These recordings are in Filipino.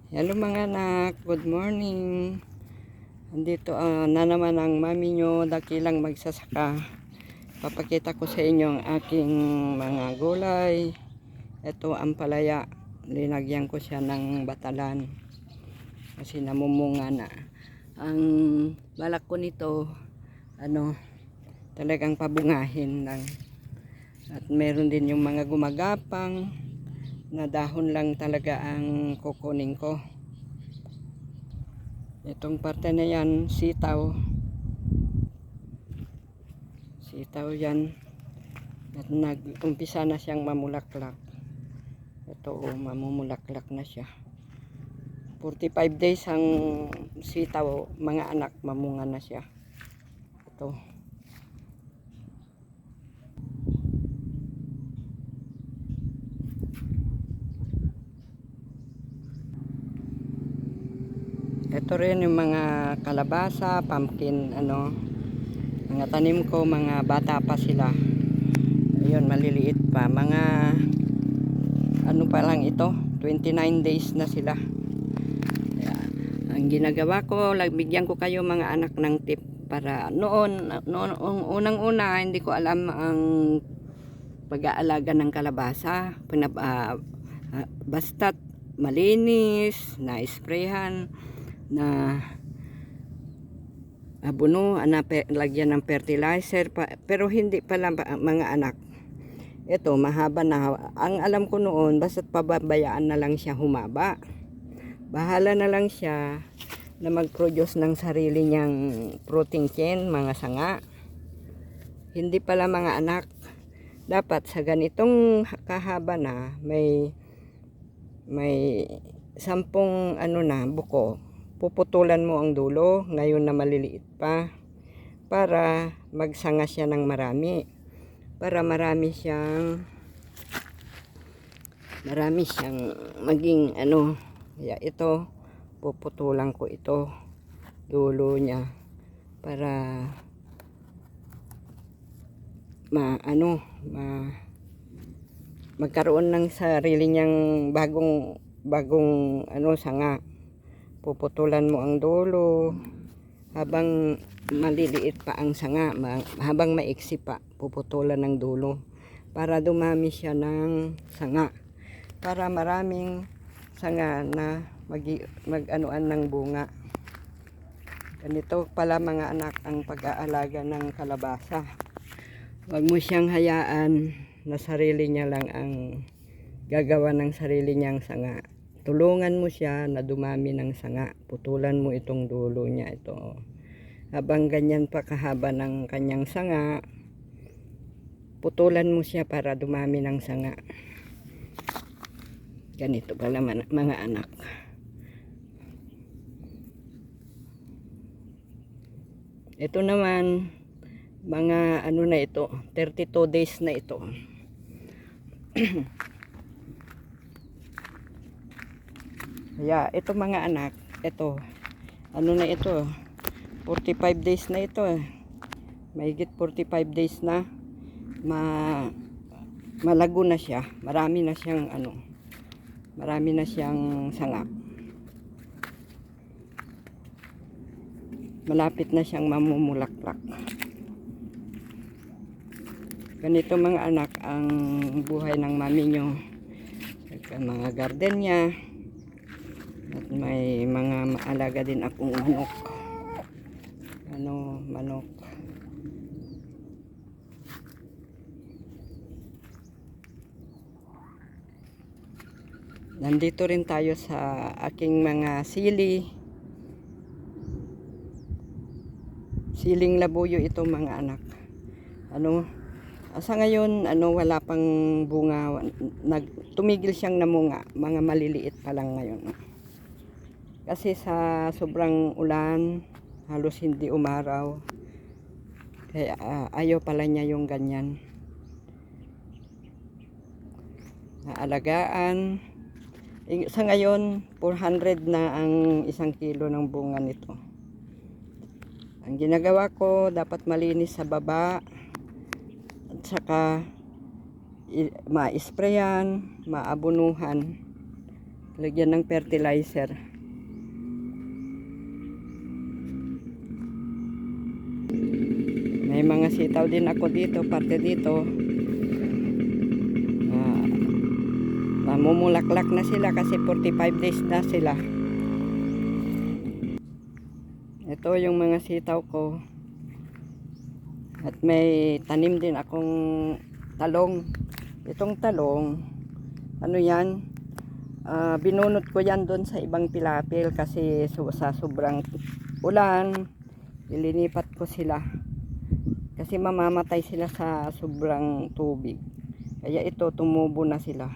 Hello mga anak, good morning. Andito na naman ang mami nyo, dakilang magsasaka. Papakita ko sa inyo ang aking mga gulay. Ito ang palaya. Linagyan ko siya ng batalan kasi namumunga na. Ang balak ko nito, talagang pabungahin lang. At meron din yung mga gumagapang na dahon lang talaga ang kukunin ko. Itong parte na yan, sitaw yan, at nag-umpisa na siyang mamulaklak. Ito mamumulaklak na siya. 45 days ang sitaw mga anak, mamunga na siya. Ito rin yung mga kalabasa, pumpkin, mga tanim ko, mga bata pa sila. Ayun, maliliit pa. Mga pa lang ito, 29 days na sila. Kaya, ang ginagawa ko, bigyan ko kayo mga anak ng tip para noon unang-una, hindi ko alam ang pag-aalaga ng kalabasa. Basta't malinis, na-sprayhan, na abono, lagyan ng fertilizer pero hindi pala mga anak. Ito mahaba na. Ang alam ko noon, basta pababayaan na lang siya humaba. Bahala na lang siya na mag-produce ng sarili niyang protein chain, mga sanga. Hindi pala mga anak. Dapat sa ganitong kahaba na may 10 buko. Puputulan mo ang dulo ngayon na maliliit pa para magsanga siya ng marami, para marami siyang maging kaya ito puputulan ko ito dulo niya para magkaroon ng sarili niyang bagong sanga. Puputulan mo ang dulo habang maliliit pa ang sanga, habang maiksi pa, puputulan ng dulo para dumami siya ng sanga, para maraming sanga na mag-anuan ng bunga. Ganito pala mga anak ang pag-aalaga ng kalabasa. Huwag mo siyang hayaan na sarili niya lang ang gagawa ng sarili niyang sanga. Tulungan mo siya na dumami ng sanga. Putulan mo itong dulo niya ito. Habang ganyan pa kahaba ng kanyang sanga, putulan mo siya para dumami ng sanga. Ganito pala mga anak. Ito naman, mga na ito, 32 days na ito. Kaya ito mga anak, ito na ito, 45 days na ito. Mahigit 45 days na malago na siya. Marami na siyang sanga. Malapit na siyang mamumulaklak. Ganito mga anak ang buhay ng mami nyo. Mga garden niya. At may mga maalaga din akong manok. Manok. Nandito rin tayo sa aking mga siling labuyo ito mga anak. Sa ngayon wala pang bunga, tumigil siyang namunga, mga maliliit pa lang ngayon. Kasi sa sobrang ulan, halos hindi umaraw. Kaya ayaw pala niya yung ganyan. Naalagaan. Sa ngayon, 400 na ang 1 kilo ng bunga nito. Ang ginagawa ko, dapat malinis sa baba. At saka ma-sprayan, maabunuhan. Lagyan ng fertilizer. May mga sitaw din ako dito, parte dito. Mamumulaklak na sila kasi 45 days na sila. Ito yung mga sitaw ko. At may tanim din akong talong. Itong talong, ano yan? Binunot ko yan doon sa ibang pilapil kasi sa sobrang ulan, ilinipat ko sila. Kasi mamamatay sila sa sobrang tubig. Kaya ito, tumubo na sila.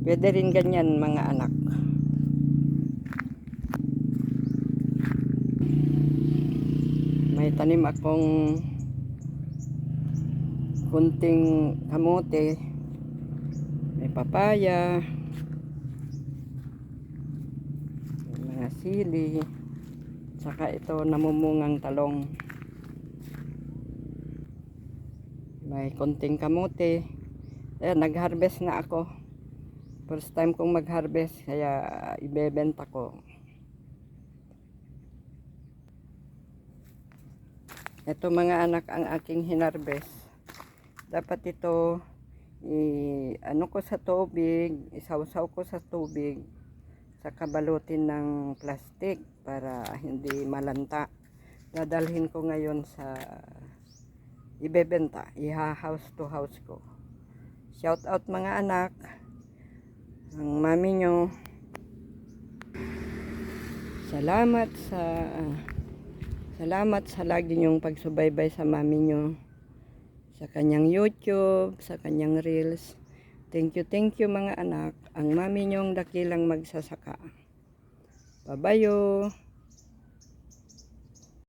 Pwede rin ganyan mga anak. May tanim akong kunting kamote. May papaya. May mga sili. Saka ito namumungang talong. May kunting kamote. Ayan, nag-harvest na ako. First time kong mag-harvest, kaya ibebenta ko. Ito mga anak ang aking hinarvest. Dapat ito ano ko sa tubig, isawsaw ko sa tubig, saka balutin ng plastic para hindi malanta. Dadalhin ko ngayon sa ibebenta, house to house ko. Shout out mga anak. Ang mami nyo, salamat sa lagi nyong pagsubaybay sa mami nyo, sa kanyang YouTube, sa kanyang Reels. Thank you mga anak. Ang mami nyong dakilang magsasaka. Babayo.